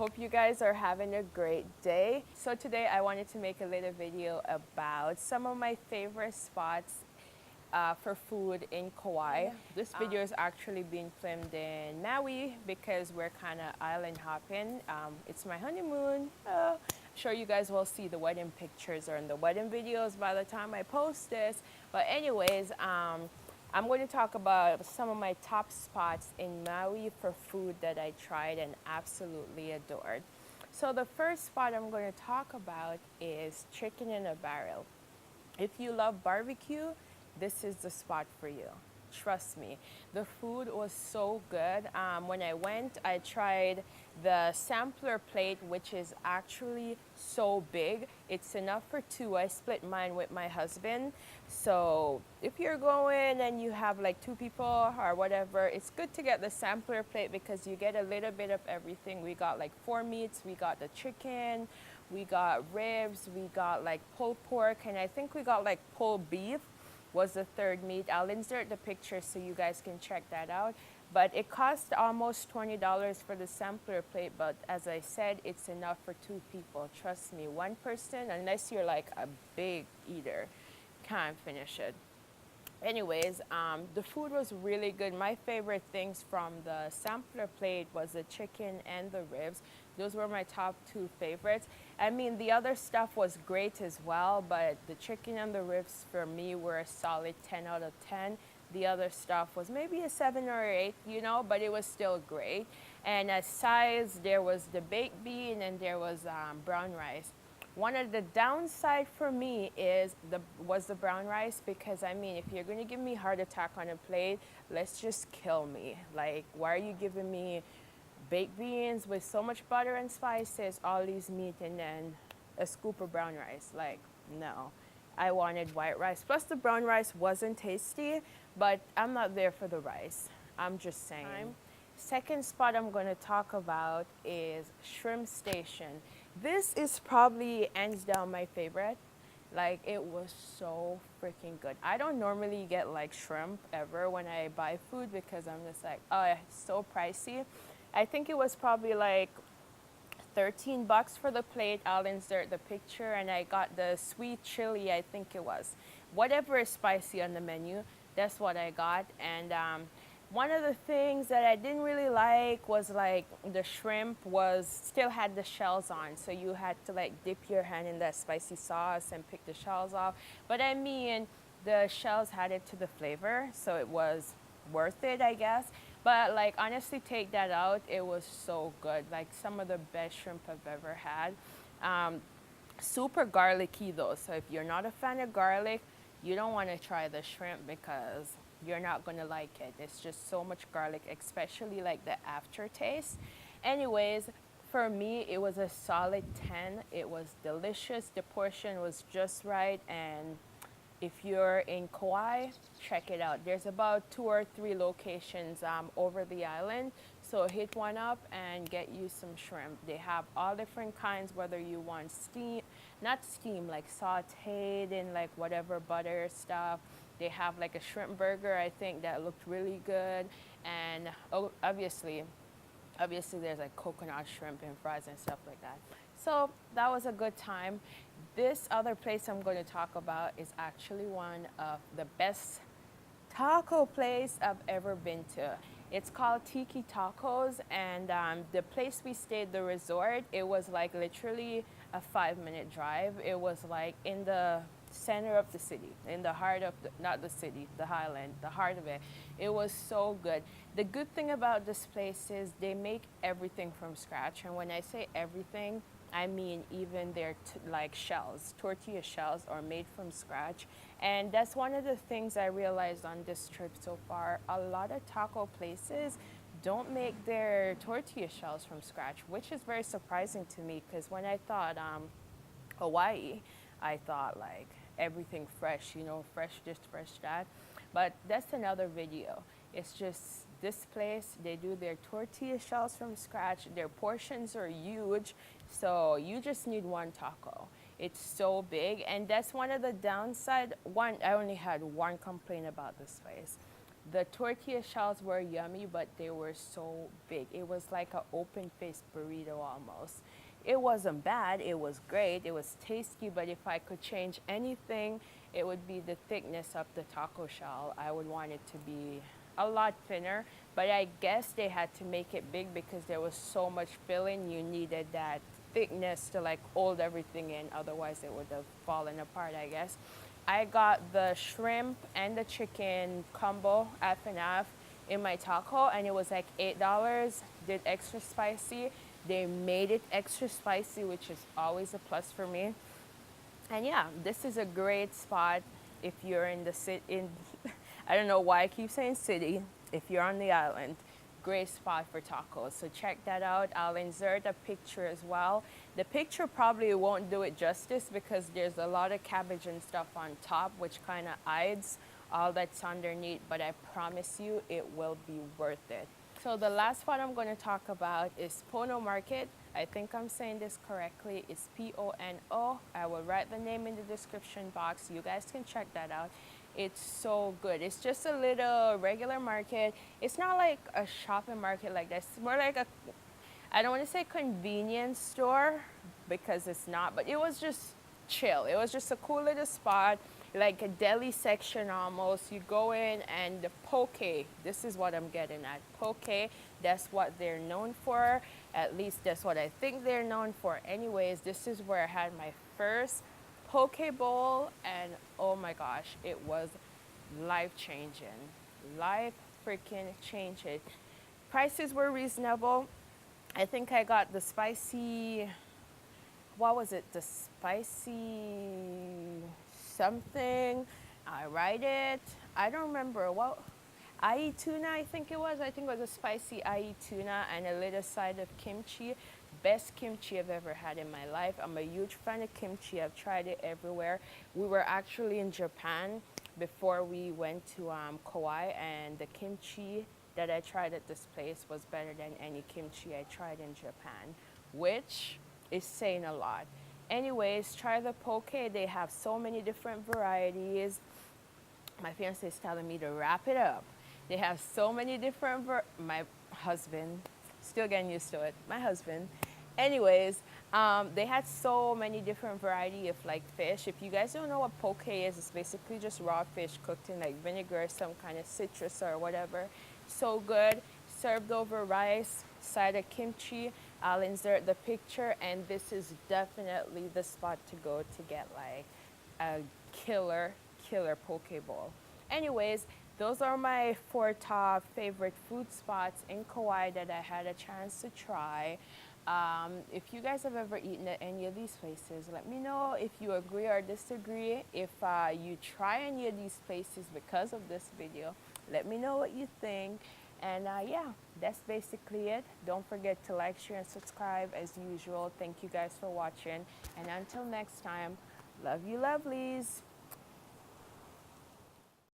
hope you guys are having a great day. So today I wanted to make a little video about some of my favorite spots for food in Kauai. This video is actually being filmed in Maui because we're kind of island hopping. It's my honeymoon. Sure you guys will see the wedding pictures or in the wedding videos by the time I post this. But anyways, I'm going to talk about some of my top spots in Maui for food that I tried and absolutely adored. So the first spot I'm going to talk about is Chicken in a Barrel. If you love barbecue, this is the spot for you. Trust me. The food was so good. When I went, I tried the sampler plate, which is actually so big. It's enough for two. I split mine with my husband. So if you're going and you have like two people or whatever, it's good to get the sampler plate because you get a little bit of everything. We got like 4 meats. We got the chicken. We got ribs. We got like pulled pork. And I think we got like pulled beef was the third meat. I'll insert the picture so you guys can check that out. But it cost almost $20 for the sampler plate, but as I said, it's enough for two people. Trust me, one person, unless you're like a big eater, can't finish it. Anyways, the food was really good. My favorite things from the sampler plate was the chicken and the ribs. Those were my top two favorites. I mean, the other stuff was great as well, but the chicken and the ribs for me were a solid 10 out of 10. The other stuff was maybe a 7 or 8, you know, but it was still great. And as sides, there was the baked bean and there was brown rice. One of the downside for me was the brown rice because, I mean, if you're going to give me heart attack on a plate, let's just kill me. Like, why are you giving me baked beans with so much butter and spices, all these meat, and then a scoop of brown rice? Like, no. I wanted white rice. Plus, the brown rice wasn't tasty, but I'm not there for the rice. I'm just saying. Second spot I'm going to talk about is Shrimp Station. This is probably hands down my favorite. Like, it was so freaking good. I don't normally get like shrimp ever when I buy food because I'm just like, oh, it's so pricey. I think it was probably like $13 for the plate. I'll insert the picture, and I got the sweet chili, I think it was. Whatever is spicy on the menu, that's what I got. And one of the things that I didn't really like was like the shrimp still had the shells on, so you had to like dip your hand in that spicy sauce and pick the shells off. But I mean, the shells added to the flavor, so it was worth it, I guess. But like, honestly, take that out, it was so good. Like, some of the best shrimp I've ever had. Super garlicky though, so if you're not a fan of garlic, you don't want to try the shrimp because you're not going to like it. It's just so much garlic, especially like the aftertaste. Anyways, for me, it was a solid 10. It was delicious. The portion was just right. And if you're in Kauai, check it out. There's about 2 or 3 locations over the island. So hit one up and get you some shrimp. They have all different kinds, whether you want steam, not steam, like sauteed in like whatever butter stuff. They have like a shrimp burger, I think, that looked really good. And obviously there's like coconut shrimp and fries and stuff like that. So that was a good time. This other place I'm going to talk about is actually one of the best taco place I've ever been to. It's called Tiki Tacos, and the place we stayed, the resort, it was like literally a 5-minute drive. It was like in the center of the city, in the heart of not the city, the highland, the heart of it. It was so good. The good thing about this place is they make everything from scratch, and when I say everything, I mean even their like shells, tortilla shells are made from scratch. And that's one of the things I realized on this trip so far. A lot of taco places don't make their tortilla shells from scratch, which is very surprising to me because when I thought Hawaii, I thought like everything fresh, you know, fresh this, fresh that. But that's another video. It's just this place, they do their tortilla shells from scratch. Their portions are huge, so you just need one taco. It's so big, and that's one of the downside. I only had one complaint about this place. The tortilla shells were yummy, but they were so big. It was like an open-faced burrito almost. It wasn't bad, it was great, it was tasty, but if I could change anything, it would be the thickness of the taco shell. I would want it to be a lot thinner, but I guess they had to make it big because there was so much filling. You needed that thickness to like hold everything in, otherwise it would have fallen apart, I guess. I got the shrimp and the chicken combo half and half in my taco, and it was like $8. Did extra spicy. They made it extra spicy, which is always a plus for me. And yeah, this is a great spot if you're in the city. I don't know why I keep saying city. If you're on the island, great spot for tacos. So check that out. I'll insert a picture as well. The picture probably won't do it justice because there's a lot of cabbage and stuff on top, which kind of hides all that's underneath, but I promise you it will be worth it. So the last spot I'm going to talk about is Pono Market. I think I'm saying this correctly. It's Pono. I will write the name in the description box. You guys can check that out. It's so good. It's just a little regular market. It's not like a shopping market like this. It's more like a, I don't want to say convenience store because it's not, but it was just chill. It was just a cool little spot, like a deli section almost. You go in and the poke, this is what I'm getting at. Poke, that's what they're known for. At least that's what I think they're known for. Anyways, this is where I had my first poke bowl, and oh my gosh, it was life-changing. Life freaking changing. Prices were reasonable. I think I got the spicy, what was it? The spicy something. I write it. I don't remember what. Ai tuna, I think it was. I think it was a spicy ai tuna and a little side of kimchi. Best kimchi I've ever had in my life. I'm a huge fan of kimchi. I've tried it everywhere. We were actually in Japan before we went to Kauai, and the kimchi that I tried at this place was better than any kimchi I tried in Japan, which is saying a lot. Anyways, try the poke. They have so many different varieties. My fiance is telling me to wrap it up. They have so many different, my husband, still getting used to it, my husband. Anyways, they had so many different variety of like fish. If you guys don't know what poke is, it's basically just raw fish cooked in like vinegar, some kind of citrus or whatever. So good, served over rice, side of kimchi. I'll insert the picture, and this is definitely the spot to go to get like a killer poke bowl. Anyways, those are my 4 top favorite food spots in Kauai that I had a chance to try. If you guys have ever eaten at any of these places, let me know if you agree or disagree. If you try any of these places because of this video, let me know what you think. And yeah, that's basically it. Don't forget to like, share, and subscribe as usual. Thank you guys for watching. And until next time, love you lovelies.